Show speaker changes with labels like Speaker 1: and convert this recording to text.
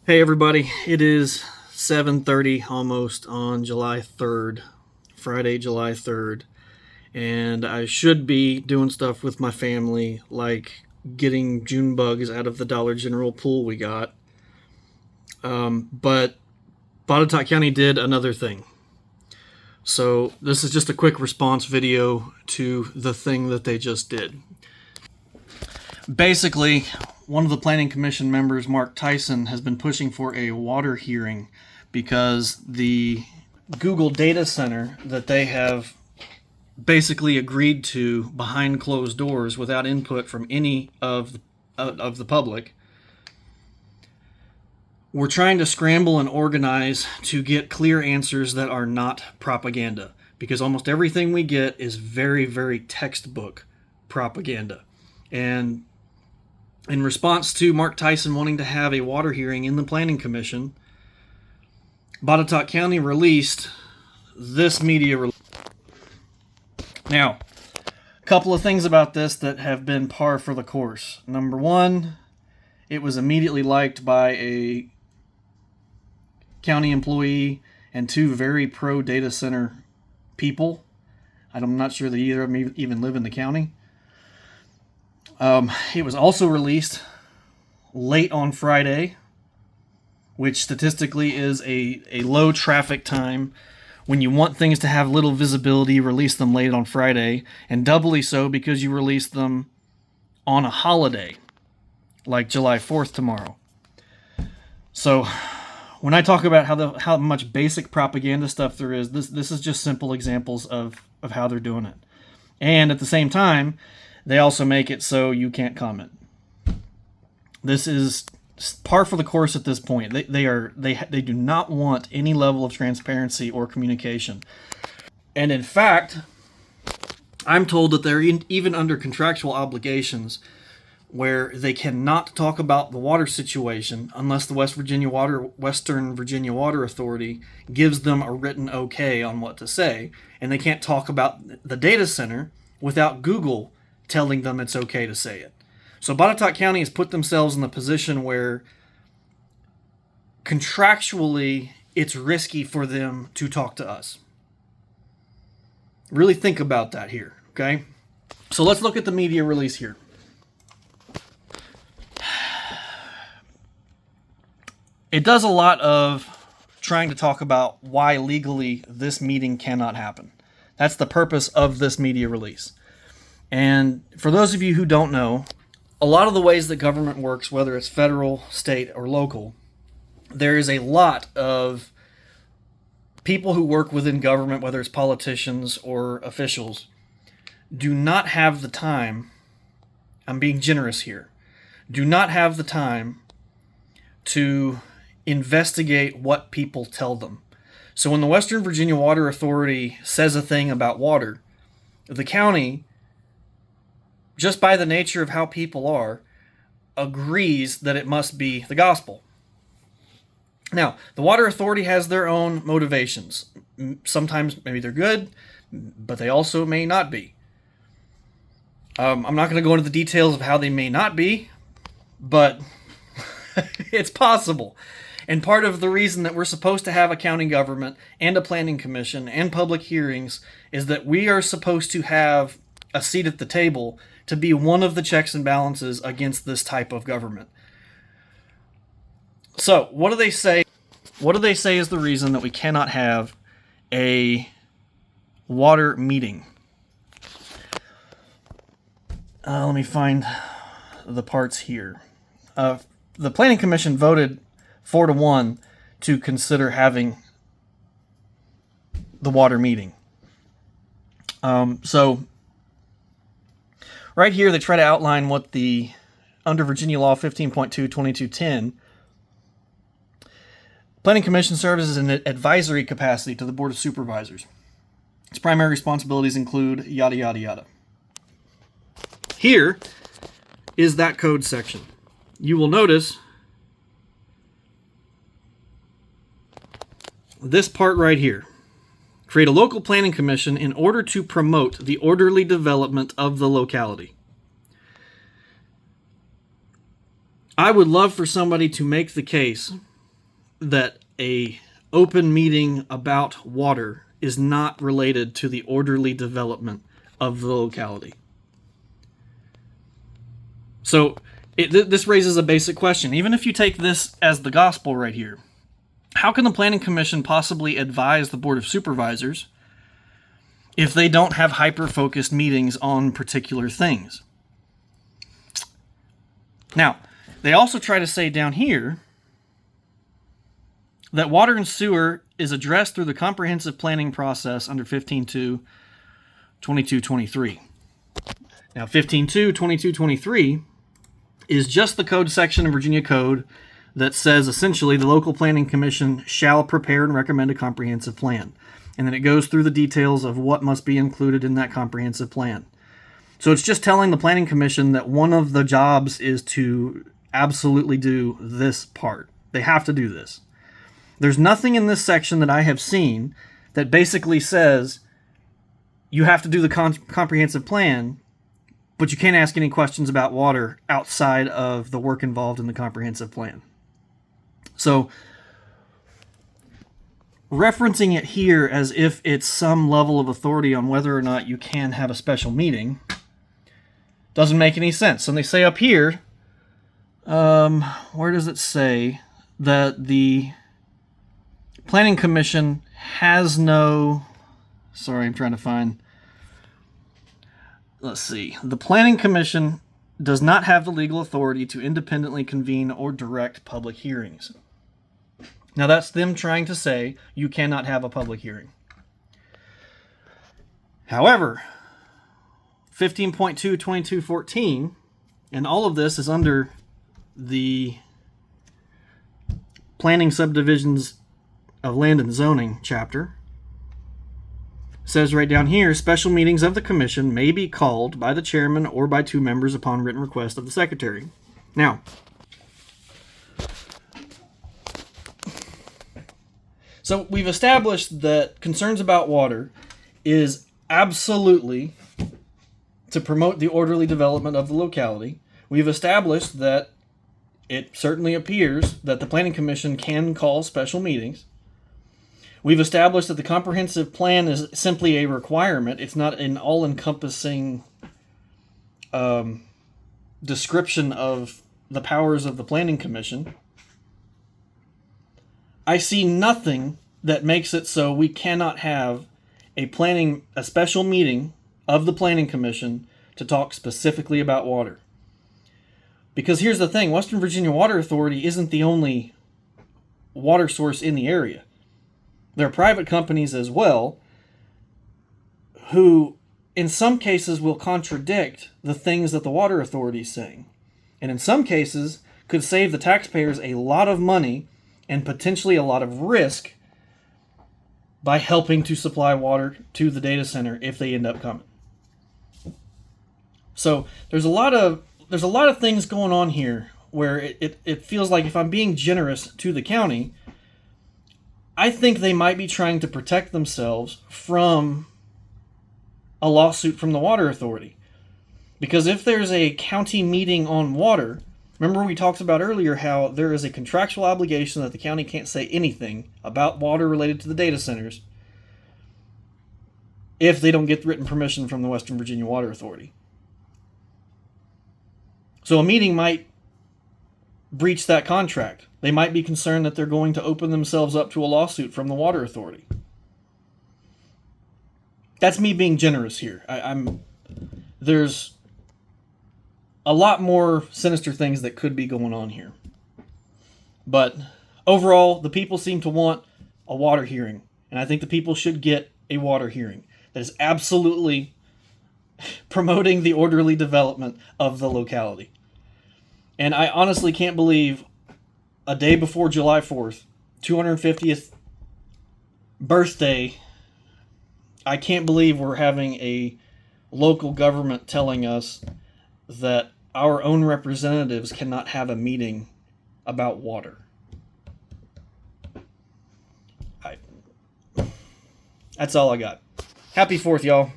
Speaker 1: Hey everybody, it is 7:30 almost on July 3rd, Friday, July 3rd, and I should be doing stuff with my family like getting June bugs out of the Dollar General pool we got. But Botetourt County did another thing. So this is just a quick response video to the thing that they just did. Basically, one of the Planning Commission members, Mark Tyson, has been pushing for a water hearing because the Google data center that they have basically agreed to behind closed doors without input from any of the public, we're trying to scramble and organize to get clear answers that are not propaganda, because almost everything we get is very, very textbook propaganda. And in response to Mark Tyson wanting to have a water hearing in the Planning Commission, Botetourt County released this media release. Now, a couple of things about this that have been par for the course. Number one, it was immediately liked by a county employee and two very pro data center people. I'm not sure that either of them even live in the county. It was also released late on Friday, which statistically is a low traffic time. When you want things to have little visibility, release them late on Friday, and doubly so because you release them on a holiday, like July 4th tomorrow. So when I talk about how much basic propaganda stuff there is, this is just simple examples of how they're doing it. And at the same time, they also make it so you can't comment. This is par for the course at this point. They do not want any level of transparency or communication. And in fact, I'm told that they're even under contractual obligations where they cannot talk about the water situation unless the Western Virginia Water Authority gives them a written okay on what to say, and they can't talk about the data center without Google telling them it's okay to say it. So Botetourt County has put themselves in the position where contractually it's risky for them to talk to us. Really think about that here, okay? So let's look at the media release here. It does a lot of trying to talk about why legally this meeting cannot happen. That's the purpose of this media release. And for those of you who don't know, a lot of the ways that government works, whether it's federal, state, or local, there is a lot of people who work within government, whether it's politicians or officials, do not have the time, I'm being generous here, do not have the time to investigate what people tell them. So when the Western Virginia Water Authority says a thing about water, the county, just by the nature of how people are, agrees that it must be the gospel. Now, the Water Authority has their own motivations. Sometimes maybe they're good, but they also may not be. I'm not going to go into the details of how they may not be, but it's possible. And part of the reason that we're supposed to have a county government and a planning commission and public hearings is that we are supposed to have a seat at the table to be one of the checks and balances against this type of government. So, what do they say? What do they say is the reason that we cannot have a water meeting? Let me find the parts here. The Planning Commission voted 4-1 to consider having the water meeting. So right here, they try to outline what under Virginia Law 15.2-2210, Planning Commission serves as an advisory capacity to the Board of Supervisors. Its primary responsibilities include yada, yada, yada. Here is that code section. You will notice this part right here. Create a local planning commission in order to promote the orderly development of the locality. I would love for somebody to make the case that a open meeting about water is not related to the orderly development of the locality. So this raises a basic question. Even if you take this as the gospel right here, how can the Planning Commission possibly advise the Board of Supervisors if they don't have hyper-focused meetings on particular things? Now, they also try to say down here that water and sewer is addressed through the comprehensive planning process under 15.2, 2223. Now, 15.2, 2223 is just the code section of Virginia Code that says essentially the local planning commission shall prepare and recommend a comprehensive plan. And then it goes through the details of what must be included in that comprehensive plan. So it's just telling the planning commission that one of the jobs is to absolutely do this part. They have to do this. There's nothing in this section that I have seen that basically says you have to do the comprehensive plan, but you can't ask any questions about water outside of the work involved in the comprehensive plan. So, referencing it here as if it's some level of authority on whether or not you can have a special meeting doesn't make any sense. And they say up here, where does it say that the Planning Commission has no... Sorry, I'm trying to find... Let's see. The Planning Commission does not have the legal authority to independently convene or direct public hearings. Now that's them trying to say you cannot have a public hearing. However, 15.2, 2214, and all of this is under the Planning Subdivisions of Land and Zoning chapter. Says right down here, special meetings of the commission may be called by the chairman or by two members upon written request of the secretary. Now, so we've established that concerns about water is absolutely to promote the orderly development of the locality. We've established that it certainly appears that the Planning Commission can call special meetings. We've established that the comprehensive plan is simply a requirement. It's not an all-encompassing description of the powers of the Planning Commission. I see nothing that makes it so we cannot have a special meeting of the Planning Commission to talk specifically about water. Because here's the thing, Western Virginia Water Authority isn't the only water source in the area. There are private companies as well who, in some cases, will contradict the things that the water authority is saying. And in some cases, could save the taxpayers a lot of money and potentially a lot of risk by helping to supply water to the data center if they end up coming. So there's a lot of things going on here where it feels like if I'm being generous to the county, I think they might be trying to protect themselves from a lawsuit from the water authority. Because if there's a county meeting on water, remember we talked about earlier how there is a contractual obligation that the county can't say anything about water related to the data centers if they don't get written permission from the Western Virginia Water Authority. So a meeting might breach that contract. They might be concerned that they're going to open themselves up to a lawsuit from the water authority. That's me being generous here. There's a lot more sinister things that could be going on here. But overall, the people seem to want a water hearing. And I think the people should get a water hearing that is absolutely promoting the orderly development of the locality. And I honestly can't believe a day before July 4th, 250th birthday, I can't believe we're having a local government telling us that our own representatives cannot have a meeting about water. That's all I got. Happy 4th, y'all.